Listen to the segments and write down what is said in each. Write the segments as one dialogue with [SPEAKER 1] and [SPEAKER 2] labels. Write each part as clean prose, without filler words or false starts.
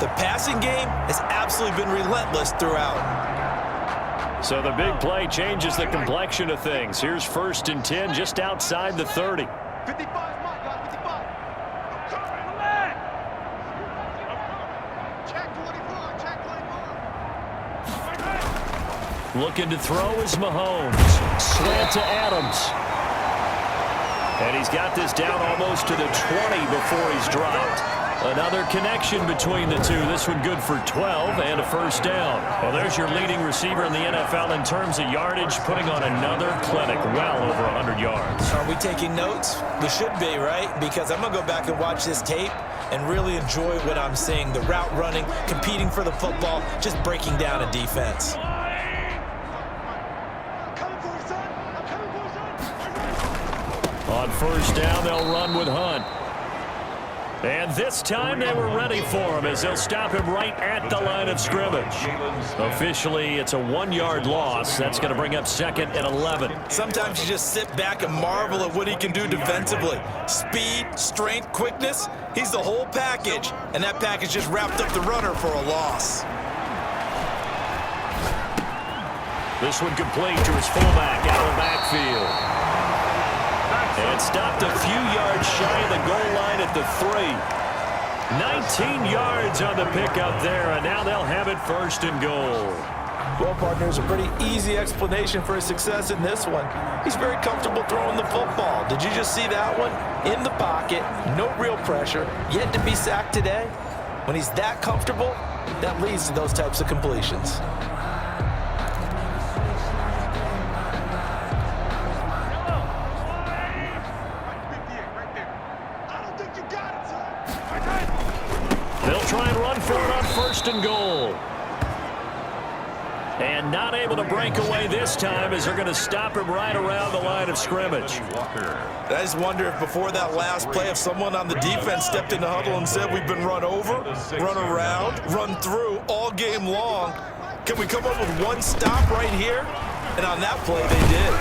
[SPEAKER 1] The passing game has absolutely been relentless throughout.
[SPEAKER 2] So the big play changes the complexion of things. Here's 1st and 10 just outside the 30.
[SPEAKER 3] 55.
[SPEAKER 2] Looking to throw is Mahomes. Slant to Adams. And he's got this down almost to the 20 before he's dropped. Another connection between the two. This one good for 12 and a 1st down. Well, there's your leading receiver in the NFL in terms of yardage, putting on another clinic, well over 100 yards.
[SPEAKER 1] Are we taking notes? We should be, right? Because I'm going to go back and watch this tape and really enjoy what I'm seeing. The route running, competing for the football, just breaking down a defense.
[SPEAKER 2] On 1st down, they'll run with Hunt. And this time they were ready for him as they'll stop him right at the line of scrimmage. Officially, it's a 1-yard loss. That's going to bring up 2nd and 11.
[SPEAKER 1] Sometimes you just sit back and marvel at what he can do defensively. Speed, strength, quickness, he's the whole package. And that package just wrapped up the runner for a loss.
[SPEAKER 2] This one complete to his fullback out of the backfield. And stopped a few yards shy of the goal line at the 3. 19 yards on the pickup there, and now they'll have it 1st and goal.
[SPEAKER 1] Well, partner, there's a pretty easy explanation for his success in this one. He's very comfortable throwing the football. Did you just see that one? In the pocket, no real pressure, yet to be sacked today. When he's that comfortable, that leads to those types of completions.
[SPEAKER 2] They'll try and run for it on 1st and goal. And not able to break away this time as they're going to stop him right around the line of scrimmage.
[SPEAKER 1] I just wonder if before that last play, if someone on the defense stepped in the huddle and said, we've been run over, run around, run through all game long. Can we come up with one stop right here? And on that play, they did.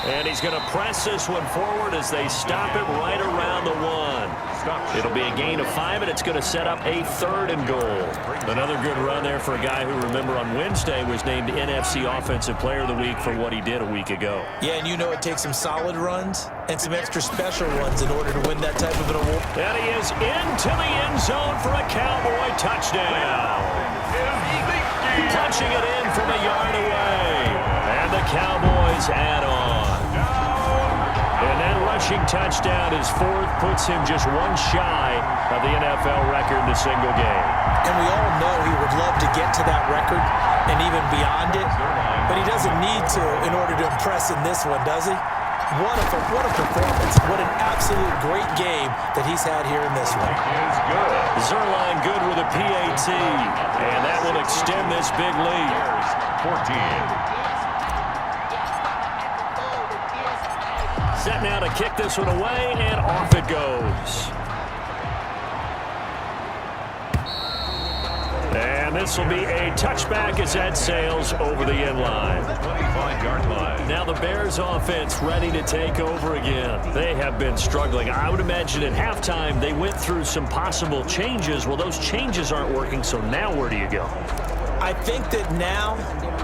[SPEAKER 2] And he's going to press this one forward as they stop him right around the 1. It'll be a gain of 5, and it's going to set up a 3rd and goal. Another good run there for a guy who, remember, on Wednesday was named NFC Offensive Player of the Week for what he did a week ago.
[SPEAKER 1] Yeah, and you know it takes some solid runs and some extra special ones in order to win that type of an award.
[SPEAKER 2] And he is into the end zone for a Cowboy touchdown. Punching it in from a yard away. And the Cowboys add on. And that rushing touchdown, his 4th, puts him just one shy of the NFL record in a single game.
[SPEAKER 1] And we all know he would love to get to that record and even beyond it, but he doesn't need to in order to impress in this one, does he? What a performance. What an absolute great game that he's had here in this one.
[SPEAKER 2] Zerline good with a PAT, and that will extend this big lead. 14. Set now to kick this one away, and off it goes. And this will be a touchback as that sails over the end line. 25-yard line. Now the Bears offense ready to take over again. They have been struggling. I would imagine at halftime they went through some possible changes. Well, those changes aren't working, so now where do you go?
[SPEAKER 1] I think that now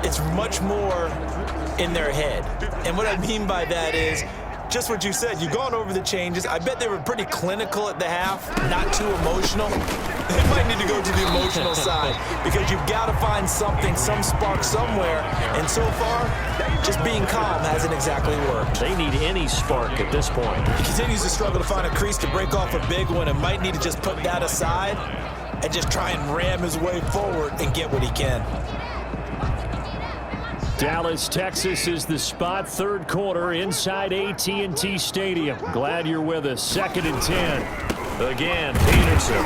[SPEAKER 1] it's much more in their head. And what I mean by that is just what you said. You've gone over the changes. I bet they were pretty clinical at the half, not too emotional. They might need to go to the emotional side because you've got to find something, some spark somewhere. And so far, just being calm hasn't exactly worked.
[SPEAKER 2] They need any spark at this point.
[SPEAKER 1] He continues to struggle to find a crease to break off a big one and might need to just put that aside and just try and ram his way forward and get what he can.
[SPEAKER 2] Dallas, Texas is the spot. 3rd quarter inside AT&T Stadium. Glad you're with us. 2nd and 10. Again, Peterson.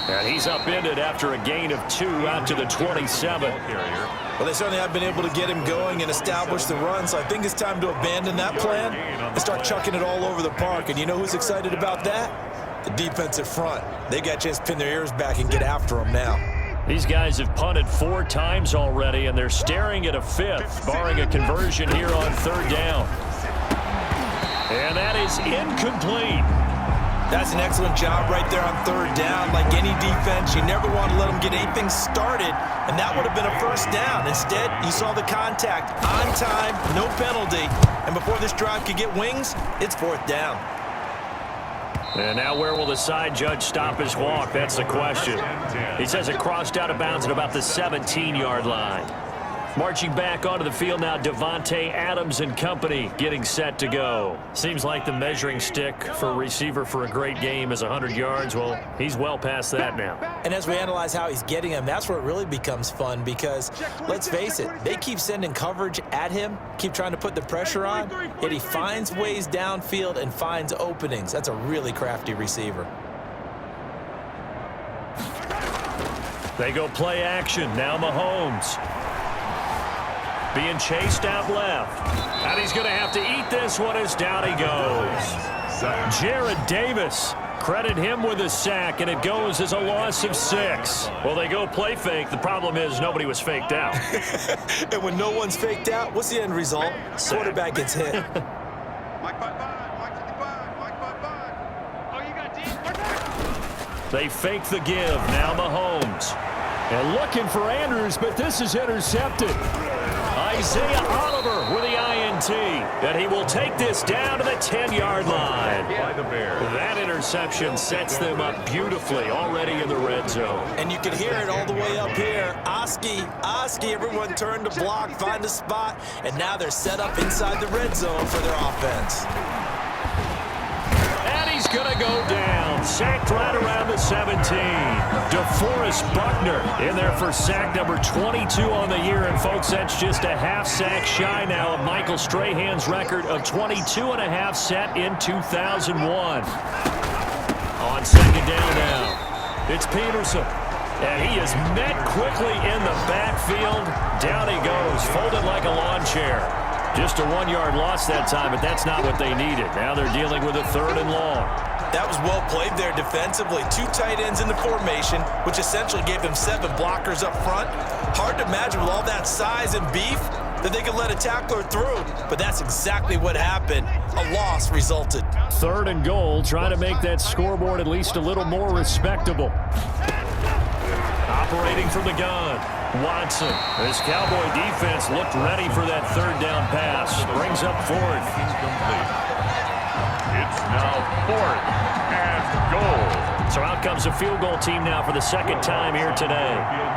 [SPEAKER 2] And he's upended after a gain of 2 out to the 27.
[SPEAKER 1] Well, they certainly have been able to get him going and establish the run, so I think it's time to abandon that plan and start chucking it all over the park. And you know who's excited about that? The defensive front. They got a chance to pin their ears back and get after him now.
[SPEAKER 2] These guys have punted 4 times already, and they're staring at a 5th, barring a conversion here on 3rd down. And that is incomplete.
[SPEAKER 1] That's an excellent job right there on third down. Like any defense, you never want to let them get anything started, and that would have been a first down. Instead, you saw the contact on time, no penalty, and before this drive could get wings, it's fourth down.
[SPEAKER 2] And now where will the side judge stop his walk? That's the question. He says it crossed out of bounds at about the 17-yard line. Marching back onto the field now, Davante Adams and company getting set to go. Seems like the measuring stick for a receiver for a great game is 100 yards. Well, he's well past that now.
[SPEAKER 1] And as we analyze how he's getting them, that's where it really becomes fun because, let's face it, they keep sending coverage at him, keep trying to put the pressure on, yet he finds ways downfield and finds openings. That's a really crafty receiver.
[SPEAKER 2] They go play action. Now Mahomes. Being chased out left. And he's going to have to eat this one as down he goes. Jared Davis. Credit him with a sack, and it goes as a loss of 6. Well, they go play fake. The problem is nobody was faked out.
[SPEAKER 1] And when no one's faked out, what's the end result?
[SPEAKER 2] Sack.
[SPEAKER 1] Quarterback gets hit.
[SPEAKER 2] They fake the give. Now Mahomes. And looking for Andrews, but this is intercepted. Isaiah Oliver with the INT. And he will take this down to the 10-yard line. That interception sets them up beautifully already in the red zone.
[SPEAKER 1] And you can hear it all the way up here. Oski, everyone turned to block, find a spot, and now they're set up inside the red zone for their offense.
[SPEAKER 2] And he's going to go down. Sacked right around the 17. DeForest Buckner in there for sack number 22 on the year. And, folks, that's just a half sack shy now of Michael Strahan's record of 22.5 set in 2001. On second down now, it's Peterson. And he is met quickly in the backfield. Down he goes, folded like a lawn chair. Just a 1-yard loss that time, but that's not what they needed. Now they're dealing with a 3rd and long.
[SPEAKER 1] That was well played there defensively. 2 tight ends in the formation, which essentially gave them 7 blockers up front. Hard to imagine with all that size and beef that they could let a tackler through, but that's exactly what happened. A loss resulted.
[SPEAKER 2] 3rd and goal, trying to make that scoreboard at least a little more respectable. Operating from the gun, Watson. His Cowboy defense looked ready for that 3rd down pass. Brings up 4th.
[SPEAKER 3] It's now 4th and goal.
[SPEAKER 2] So out comes a field goal team now for the 2nd time here today.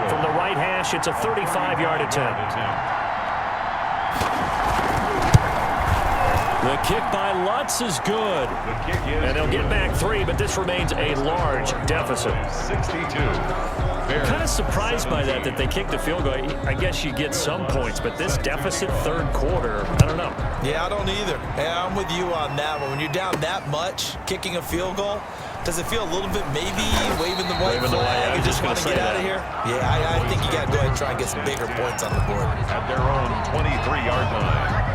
[SPEAKER 2] From the right hash, it's a 35-yard attempt. The kick by Lutz is good. And they'll get back 3, but this remains a large deficit.
[SPEAKER 3] 62.
[SPEAKER 2] I'm kind of surprised by that they kicked the field goal. I guess you get some points, but this deficit 3rd quarter, I don't know.
[SPEAKER 1] Yeah, I don't either. Yeah, I'm with you on that one. When you're down that much, kicking a field goal, does it feel a little bit maybe waving the white flag? You just want to get out of here? Yeah, I think you got to go ahead and try and get some bigger points on the board.
[SPEAKER 3] At their own 23-yard line.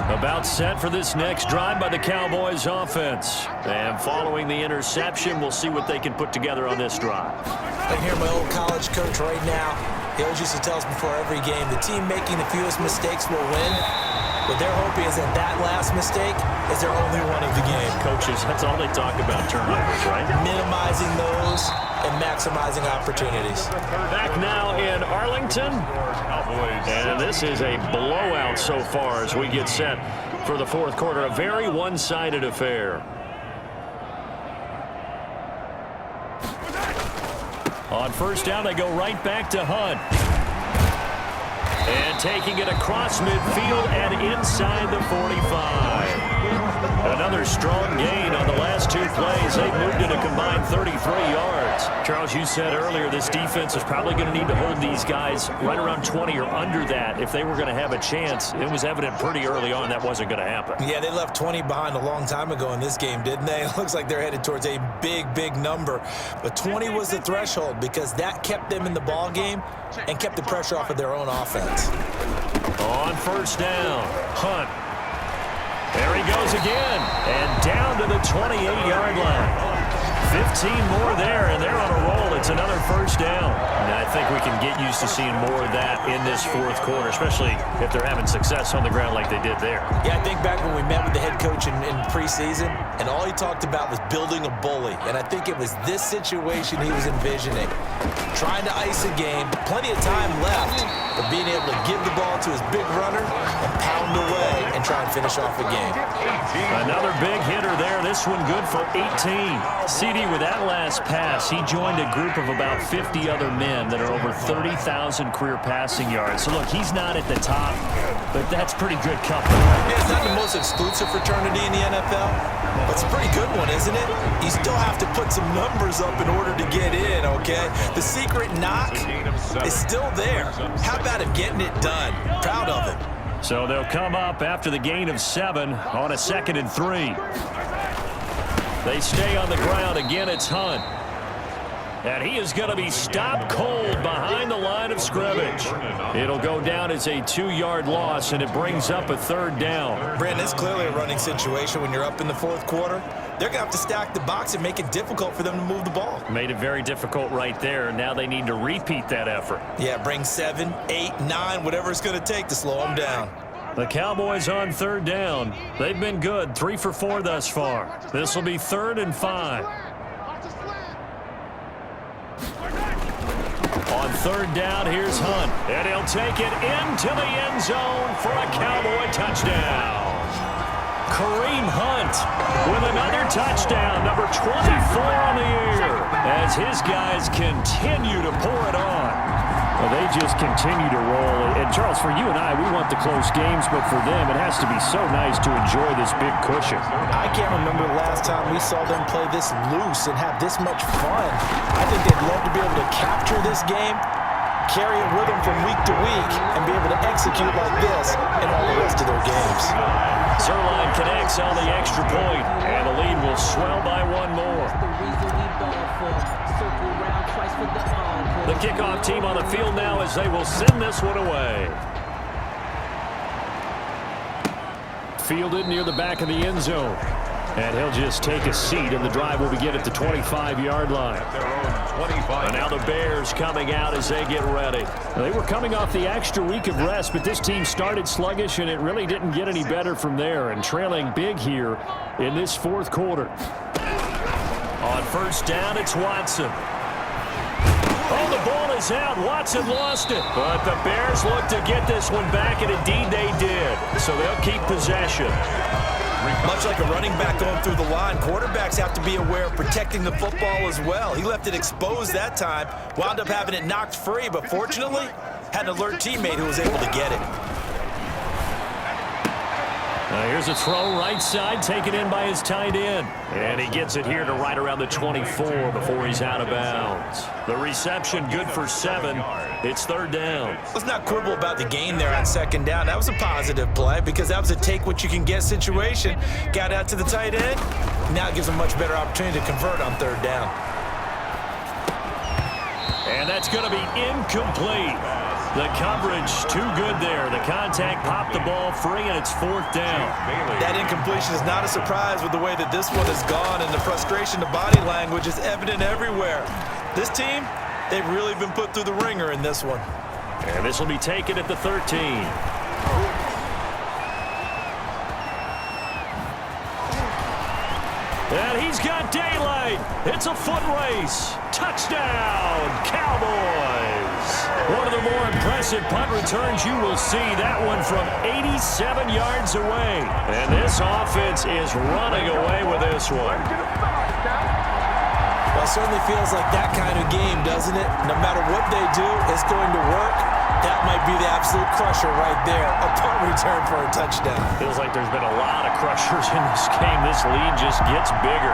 [SPEAKER 2] About set for this next drive by the Cowboys offense. And following the interception, we'll see what they can put together on this drive.
[SPEAKER 1] I hear my old college coach right now. He always used to tell us before every game, the team making the fewest mistakes will win. What they're hoping is that last mistake is their only one of the game.
[SPEAKER 2] Coaches, that's all they talk about, turnovers, right?
[SPEAKER 1] Minimizing those and maximizing opportunities.
[SPEAKER 2] Back now in Arlington. And this is a blowout so far as we get set for the 4th quarter. A very one-sided affair. On 1st down, they go right back to Hunt. And taking it across midfield and inside the 45. Another strong gain on the last 2 plays. They've moved it a combined 33 yards. Charles, you said earlier this defense is probably going to need to hold these guys right around 20 or under that if they were going to have a chance. It was evident pretty early on that wasn't going to happen.
[SPEAKER 1] Yeah, they left 20 behind a long time ago in this game, didn't they? It looks like they're headed towards a big number. But 20 was the threshold because that kept them in the ball game and kept the pressure off of their own offense.
[SPEAKER 2] On 1st down, Hunt. There he goes again, and down to the 28-yard line. 15 more there, and they're on a roll. It's another first down. And I think we can get used to seeing more of that in this fourth quarter, especially if they're having success on the ground like they did there.
[SPEAKER 1] Yeah, I think back when we met with the head coach in preseason, and all he talked about was building a bully. And I think it was this situation he was envisioning. Trying to ice a game, plenty of time left, but being able to give the ball to his big runner and pound away and try and finish off a game.
[SPEAKER 2] Another big hitter there. This one good for 18. CD, with that last pass, he joined a group of about 50 other men that are over 30,000 career passing yards. So, look, he's not at the top, but that's pretty good company.
[SPEAKER 1] Yeah, it's not the most exclusive fraternity in the NFL, but it's a pretty good one, isn't it? You still have to put some numbers up in order to get in, okay? The secret knock is still there. How about him getting it done? Proud of him.
[SPEAKER 2] So they'll come up after the gain of 7 on a 2nd and 3. They stay on the ground. Again, it's Hunt. And he is going to be stopped cold behind the line of scrimmage. It'll go down as a 2-yard loss, and it brings up a 3rd down.
[SPEAKER 1] Brandon, it's clearly a running situation when you're up in the fourth quarter. They're going to have to stack the box and make it difficult for them to move the ball.
[SPEAKER 2] Made it very difficult right there. Now they need to repeat that effort.
[SPEAKER 1] Yeah, bring 7, 8, 9, whatever it's going to take to slow them down.
[SPEAKER 2] The Cowboys on 3rd down. They've been good, 3 for 4 thus far. This will be 3rd and 5. On 3rd down, here's Hunt. And he'll take it into the end zone for a Cowboy touchdown. Kareem Hunt with another touchdown, number 24 on the year, as his guys continue to pour it on. Well, they just continue to roll. And, Charles, for you and I, we want the close games, but for them, it has to be so nice to enjoy this big cushion.
[SPEAKER 1] I can't remember the last time we saw them play this loose and have this much fun. I think they'd love to be able to capture this game, carry it with them from week to week, and be able to execute like this in all the rest of their games.
[SPEAKER 2] Zerline connects on the extra point, and the lead will swell by 1 more. The kickoff team on the field now as they will send this one away. Fielded near the back of the end zone. And he'll just take a seat, and the drive will begin at the 25-yard line. And now the Bears coming out as they get ready. They were coming off the extra week of rest, but this team started sluggish, and it really didn't get any better from there. And trailing big here in this fourth quarter. On 1st down, it's Watson. Oh, the ball is out. Watson lost it. But the Bears look to get this one back, and indeed they did. So they'll keep possession.
[SPEAKER 1] Much like a running back going through the line, quarterbacks have to be aware of protecting the football as well. He left it exposed that time, wound up having it knocked free, but fortunately, had an alert teammate who was able to get it.
[SPEAKER 2] Here's a throw right side, taken in by his tight end. And he gets it here to right around the 24 before he's out of bounds. The reception good for 7. It's 3rd down.
[SPEAKER 1] Let's not quibble about the gain there on 2nd down. That was a positive play because that was a take-what-you-can-get situation. Got out to the tight end. Now it gives him a much better opportunity to convert on 3rd down.
[SPEAKER 2] And that's going to be incomplete. The coverage too good there. The contact popped the ball free, and it's 4th down.
[SPEAKER 1] That incompletion is not a surprise with the way that this one has gone, and the frustration, the body language is evident everywhere. This team, they've really been put through the ringer in this one.
[SPEAKER 2] And this will be taken at the 13. And he's got daylight. It's a foot race. Touchdown, Cowboys. One of the more impressive punt returns you will see. That one from 87 yards away. And this offense is running away with this one.
[SPEAKER 1] Well, it certainly feels like that kind of game, doesn't it? No matter what they do, it's going to work. That might be the absolute crusher right there. A punt return for a touchdown.
[SPEAKER 2] Feels like there's been a lot of crushers in this game. This lead just gets bigger.